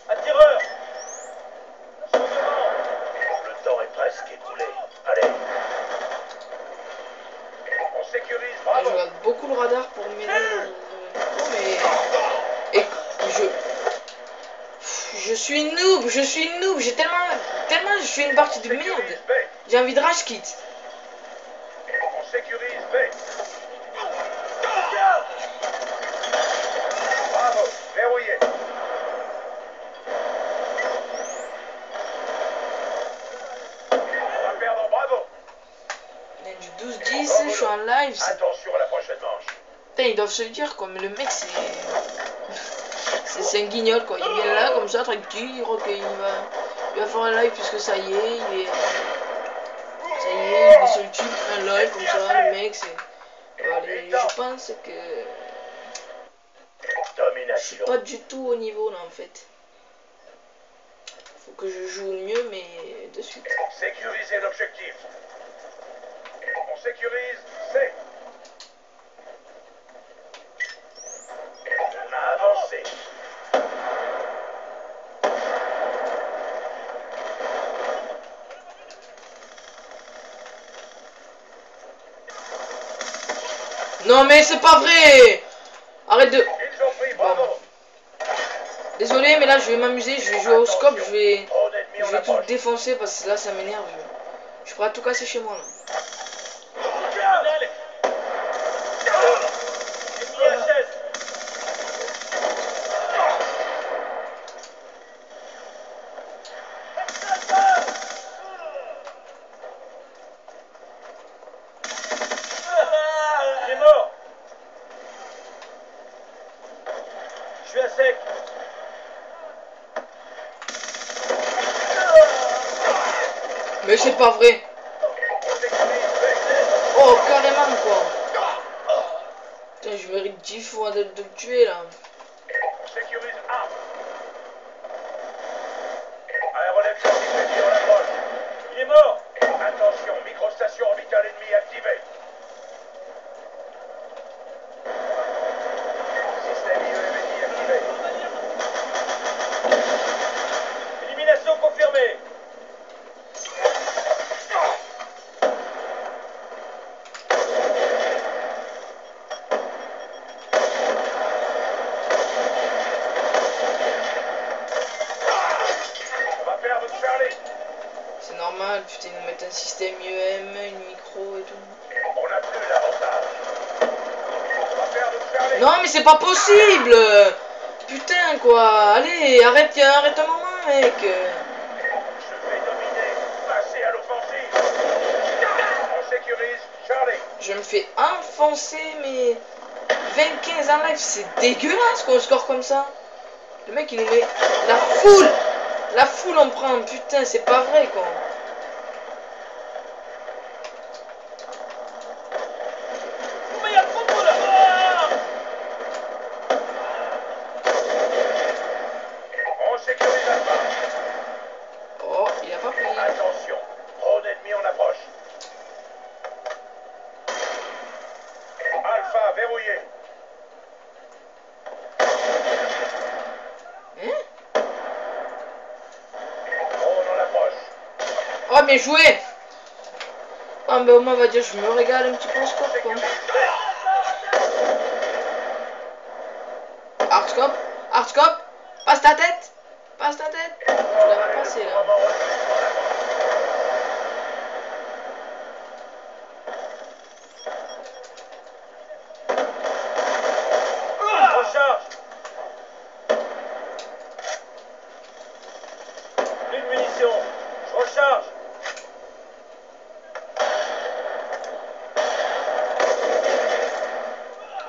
Attireur. Le temps est presque écoulé. Allez. On sécurise, Je bravo. regarde beaucoup le radar pour m'aider. Mais. Et je suis noob, j'ai tellement je suis une partie de merde. J'ai envie de rage quit. On sécurise B. Bravo, verrouillé. On va perdre, bravo. Il y a du 12-10, je suis en live. Attention à la prochaine manche. Putain, ils doivent se le dire quoi, mais le mec c'est. C'est un guignol quoi, il vient là comme ça, tranquille, ok, il va faire un live puisque ça y est, il est. Ça y est, il est sur YouTube, un live comme ça, le mec c'est. Allez, je pense que. Je suis pas du tout au niveau là en fait. Faut que je joue mieux mais de suite. Sécuriser l'objectif. On sécurise C. On a avancé. Non mais c'est pas vrai. Arrête de. Ils ont pris, bravo. Désolé mais là je vais m'amuser, je vais jouer au scope, je vais Drone ennemi en tout approche. défoncer parce que là ça m'énerve. Je suis prêt à tout casser chez moi là. Ennemi HS. Il est mort. Je suis à sec. Mais c'est pas vrai. l'objectif de le tuer là. On sécurise A. Aérolève immédiat, on approche. Il est mort. Attention, microstation orbitale ennemie activée. Système IEMSI activé. Élimination confirmée. On va perdre Charlie. C'est normal, putain, ils nous mettent un système IEM, une micro et tout. On n'a plus l'avantage. On va perdre Charlie. Non mais c'est pas possible. Putain quoi. Allez, arrête un moment mec. Je vais dominer. Passer à l'offensive. On sécurise Charlie. Je me fais enfoncer mais 25 en live, c'est dégueulasse qu'on score comme ça. Le mec il nous met la foule. La foule on prend, putain c'est pas vrai quoi. Mais il y a trop de monde là. On sécurise Alpha. Oh, il a pas pris. Attention, drone ennemi en approche. Alpha verrouillé. Hein? Drone en approche. Oh bien joué. Ah ben au moins on va dire je me régale un petit peu au score quoi. Hardscope, Hardscope, passe ta tête. Passe ta tête. Tu l'as pas passé là. Recharge. Une munition. Je recharge.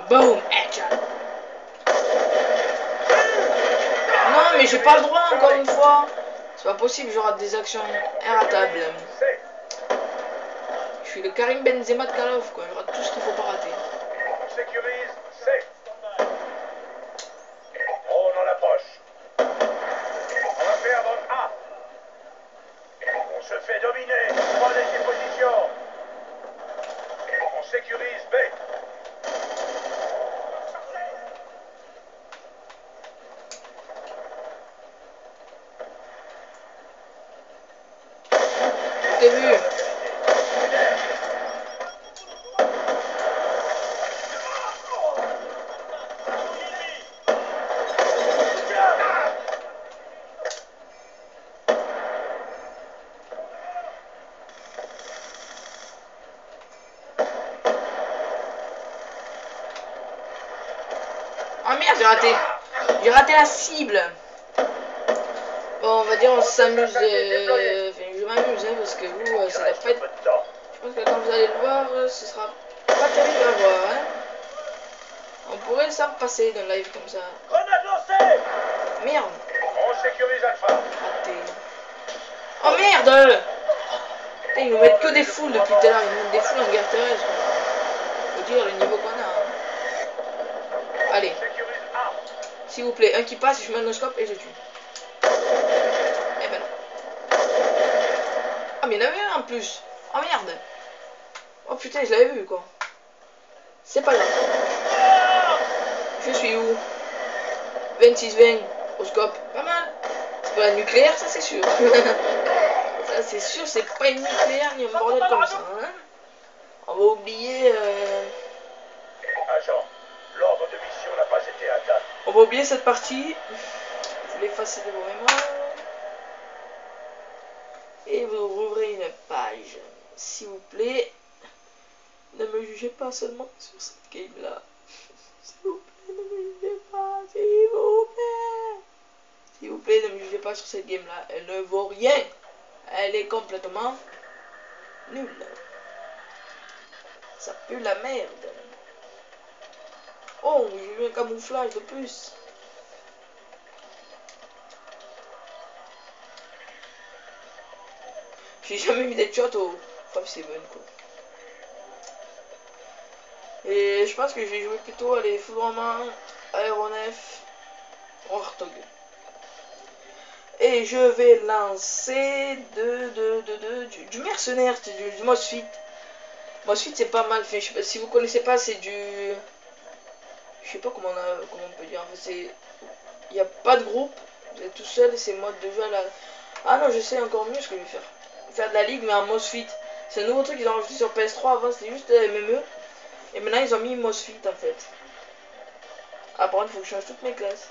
Boom, headshot. Non mais j'ai pas le droit encore une fois. C'est pas possible, je rate des actions irratables. Je suis le Karim Benzema de Call of quoi, je rate tout ce qu'il faut pas rater. On sécurise C. Drone en approche. On va perdre A. On se fait dominer. Prenez ses positions. On sécurise B. Je t'ai vu. Ah merde, j'ai raté. J'ai raté la cible. Bon, on va dire on s'amuse. Enfin, je m'amuse hein, parce que vous, ça va pas être. Je pense que quand vous allez le voir, ce sera pas terrible à voir. Hein. On pourrait s'en passer d'un live comme ça. Grenade lancée. Merde. On sécurise Alpha. Raté. Oh merde. Putain, ils nous mettent que des foules depuis tout à l'heure. Ils nous mettent des foules en guerre terrestre. Faut dire le niveau qu'on a. Hein. Allez. Sécurise A. S'il vous plaît, un qui passe, je mets un no-scope et je tue. Eh ben non. Ah mais il y en avait un en plus. Oh merde. Oh putain, je l'avais vu quoi. C'est pas grave. Je suis où? 26-20 au scope. Pas mal. C'est pas la nucléaire, ça c'est sûr. Ça c'est sûr, c'est pas une nucléaire ni un bordel comme ça. Hein. On va oublier... Agent, l'ordre de mission n'a pas été atteint. On va oublier cette partie. Vous l'effacez de vos mémoires. Et vous rouvrez une page. S'il vous plaît. Ne me jugez pas seulement sur cette game là. S'il vous plaît, ne me jugez pas. S'il vous plaît. S'il vous plaît, ne me jugez pas sur cette game là. Elle ne vaut rien. Elle est complètement nulle. Ça pue la merde. Oh, j'ai eu un camouflage de plus. J'ai jamais mis des shots au 5-7 quoi. Et je pense que je vais jouer plutôt à les foudres en main, aéronef, Warthog. Et je vais lancer du mercenaire, du Mosfit. Mosfit c'est pas mal fait. Je sais pas, si vous connaissez pas, c'est du. Je sais pas comment on peut dire. En fait, c'est. Il n'y a pas de groupe. Vous êtes tout seul et c'est mode de jeu à la. Ah non, je sais encore mieux ce que je vais faire. Faire de la ligue, mais en Mosfit. C'est un nouveau truc qu'ils ont rajouté sur PS3. Avant, c'était juste MME. Et maintenant, ils ont mis Mosfit en fait. Ah, par contre, il faut que je change toutes mes classes.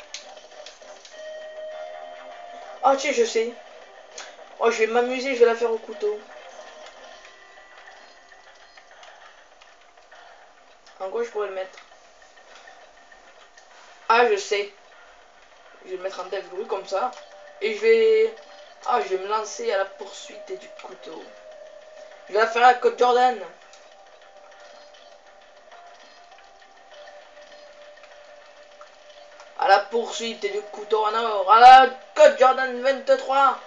Ah, tiens, je sais. Oh, je vais m'amuser, je vais la faire au couteau. En quoi je pourrais le mettre? Ah, je sais. Je vais le mettre en dev louis comme ça. Et je vais. Ah, je vais me lancer à la poursuite du couteau. Je vais la faire à Code Jordan. À la poursuite du couteau en or. À la Code Jordan 23.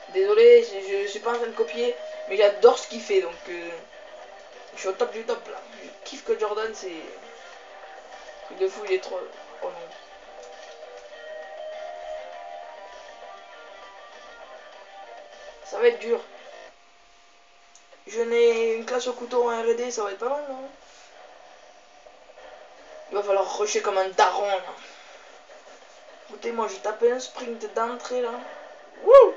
Désolé, je suis pas en train de copier. Mais j'adore ce qu'il fait. Donc, je suis au top du top là. Je kiffe Code Jordan, c'est. Truc de fou, il est trop. Oh non. Ça va être dur. Je n'ai une classe au couteau en R&D, ça va être pas mal, non? Il va falloir rusher comme un daron, là. Écoutez, moi, j'ai tapé un sprint d'entrée, là. Wouh!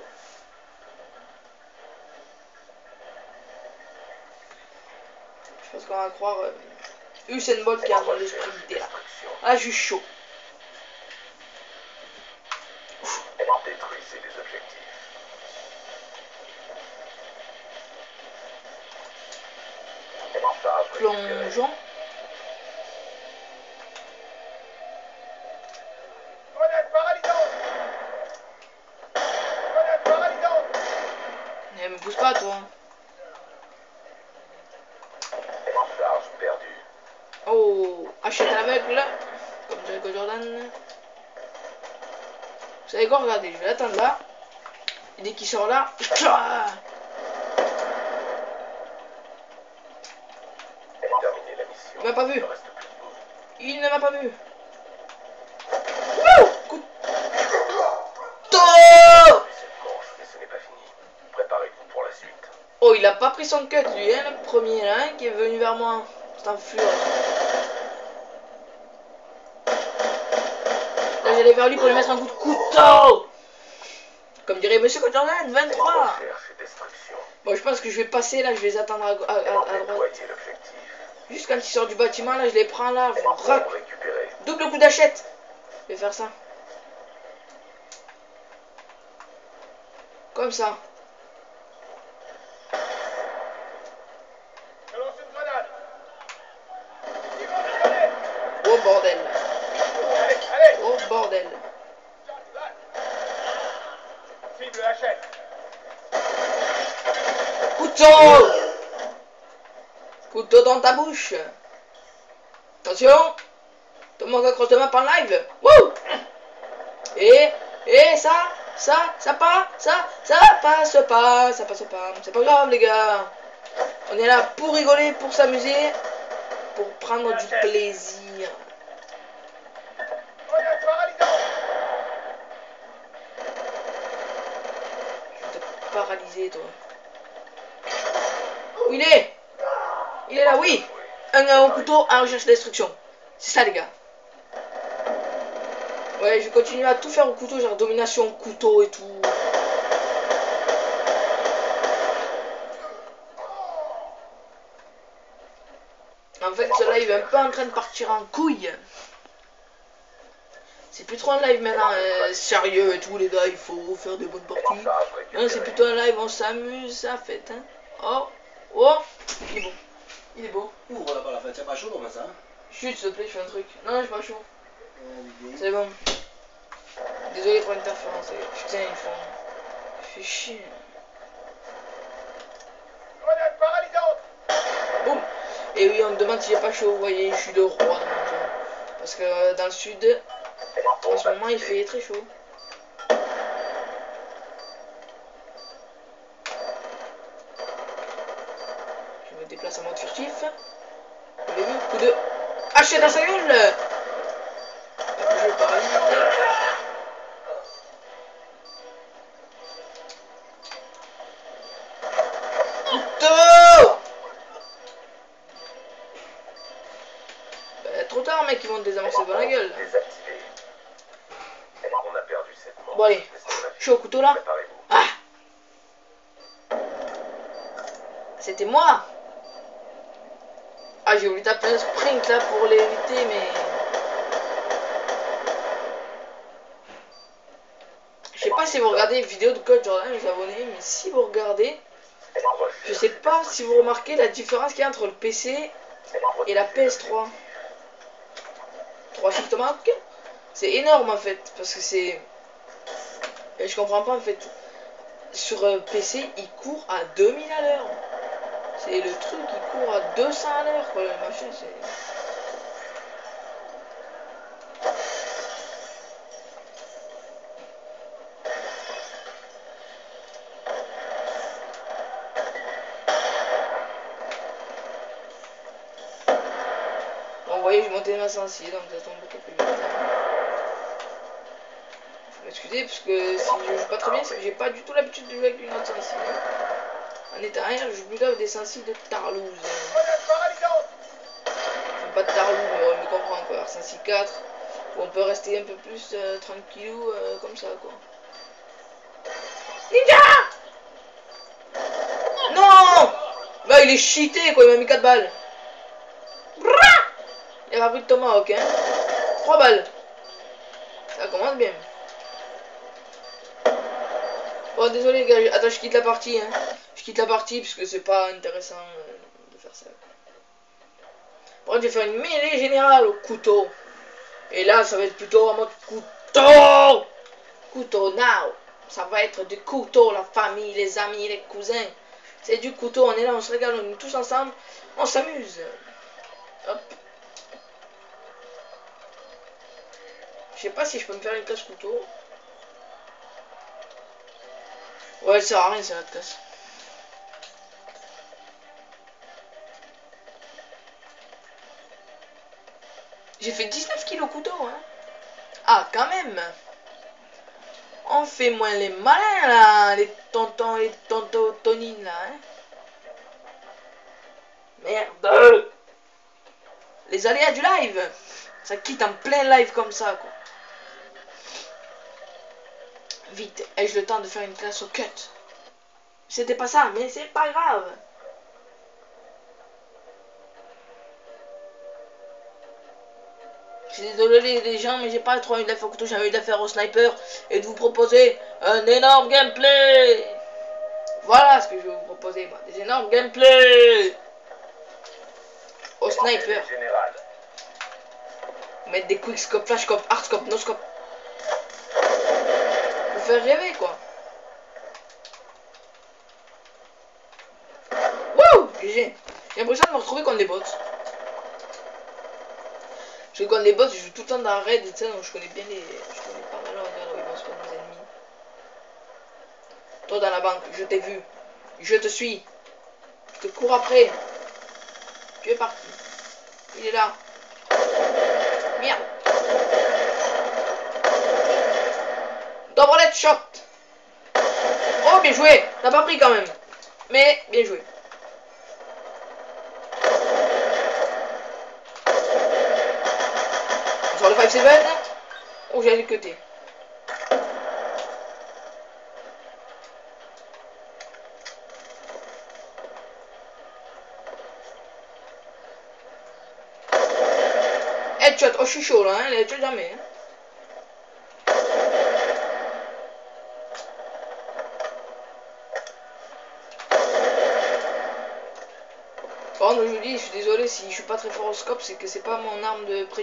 Je pense qu'on va croire Usain Bolt qui est en train de sprinter, là. Ah, je suis chaud. Détruisez les objectifs. Charge récupérée. Plongeons. Grenade paralysante. Grenade paralysante. Ne me pousse pas, toi. Charge perdue. Oh, achète à l'aveugle, comme dirait Code Jordan. Vous savez quoi, regardez, je vais l'attendre là. Et dès qu'il sort là, Terminez la mission. il m'a pas vu. Il ne reste plus que vous. Il ne m'a pas vu. Wouh! Couteau! Cette course, mais ce n'est pas fini. Préparez-vous pour la suite. Oh, il a pas pris son cut, lui, hein, le premier, là, hein, qui est venu vers moi. C'est un fur. Là, j'allais vers lui pour lui mettre un coup de couteau. Comme dirait Monsieur Code Jordan, 23. Recherche et destruction. Bon, je pense que je vais passer, là, je vais les attendre à droite. Nettoyez l'objectif. Juste quand il sort du bâtiment, là, je les prends, là, je rac. Récupérez. Double coup d'achète. Je vais faire ça. Comme ça. Je lance une grenade. Grenade. Oh bordel. Allez, allez. Oh bordel. Cible hachette. Couteau. Couteau dans ta bouche. Attention. Tout le monde accroche de map en live. Wouh. Et ça passe pas. C'est pas grave, les gars. On est là pour rigoler, pour s'amuser, pour prendre du plaisir. Grenade paralysante. Je vais te paralyser, toi. Où il est? Il est là, oui. Un au couteau, un recherche destruction. C'est ça, les gars. Ouais, je continue à tout faire au couteau, genre domination, couteau et tout. En fait, ce live est un peu en train de partir en couille. C'est plus trop un live maintenant sérieux et tout, les gars, il faut faire des bonnes parties. Non, c'est plutôt un live, on s'amuse, ça fête, hein. Oh, oh, il est beau. Il est beau. Ouvre là-bas la fête, c'est pas chaud comme ça. Hein. Chut, s'il te plaît, je fais un truc. Non, j'ai pas chaud. C'est bon. Désolé pour l'interférence, les gars. Putain, ils font. Fait chier. Grenade paralysante. Boum. Et oui, on me demande si j'ai pas chaud. Vous voyez, je suis le roi dans mon jeu. Parce que dans le sud, en ce moment, il fait très chaud. furtif. Vous l'avez vu? Coup de haché dans sa gueule. Je paralyse. Couteau. Bah, trop tard, mec, ils vont te désamorcer dans la gueule. Là. Désactivé. On a perdu cette manche. Bon, allez, je suis au couteau là. Préparez-vous. Ah! C'était moi! Ah, j'ai voulu taper un sprint là pour l'éviter, mais. Je sais pas si vous regardez les vidéos de Code Jordan, les abonnés, mais si vous regardez, je sais pas si vous remarquez la différence qu'il y a entre le PC et la PS3. 3 Shift Mark, c'est énorme en fait, parce que c'est. Et je comprends pas en fait. Sur PC, il court à 2000 à l'heure. C'est le truc, il court à 200 à l'heure, quoi, le machin, c'est. Bon, vous voyez, je montais ma sensible, donc ça tombe beaucoup plus vite. Faut m'excuser, parce que si je joue pas très bien, c'est que j'ai pas du tout l'habitude de jouer avec une autre sensible. En état arrière, je joue plutôt avec des sensibles de Tarlouse. Enfin, pas de Tarlouse, mais on me comprend quoi. Sensi 4, où on peut rester un peu plus tranquillou comme ça, quoi. Ninja! Non! Là, il est cheaté, quoi, il m'a mis 4 balles. Il a pas pris de tomahawk, hein. 3 balles. Ça commence bien. Bon, désolé, les gars. Attends, je quitte la partie, hein. Je quitte la partie parce que c'est pas intéressant de faire ça. Bon, je vais faire une mêlée générale au couteau. Et là, ça va être plutôt en mode couteau. Couteau now. Ça va être du couteau, la famille, les amis, les cousins. C'est du couteau, on est là, on se regarde, on est tous ensemble. On s'amuse. Hop. Je sais pas si je peux me faire une casse couteau. Ouais, ça sert à rien, c'est notre casse. J'ai fait 19 kilos couteau, hein. Ah, quand même. On fait moins les malins, là. Les tontons tonines, là, hein. Merde. Les aléas du live. Ça quitte en plein live comme ça, quoi. Vite, ai-je le temps de faire une classe au cut? C'était pas ça, mais c'est pas grave. Je suis désolé les gens, mais j'ai pas trop envie de la faire au couteau, j'ai envie de la faire au sniper et de vous proposer un énorme gameplay. Voilà ce que je vais vous proposer, moi, des énormes gameplays au sniper. Mettre des quickscope, flashscope, hardscope, noscope. Vous faire rêver, quoi. Wouh! J'ai l'impression de me retrouver contre des bots. Parce que contre les bots, je joue tout le temps dans la raid et tout ça, donc je connais bien les. Je connais pas mal où ils vont se prendre nos ennemis. Toi dans la banque, je t'ai vu. Je te suis. Je te cours après. Tu es parti. Il est là. Merde. Double headshot. Oh, bien joué. T'as pas pris quand même. Mais, bien joué. Sur le 5-7. Oh, j'ai le côté. Headshot. Oh, je suis chaud là, hein. Les headshots jamais. Hein. Par contre, je vous dis, je suis désolé si je suis pas très fort au scope, c'est que c'est pas mon arme de prédilection.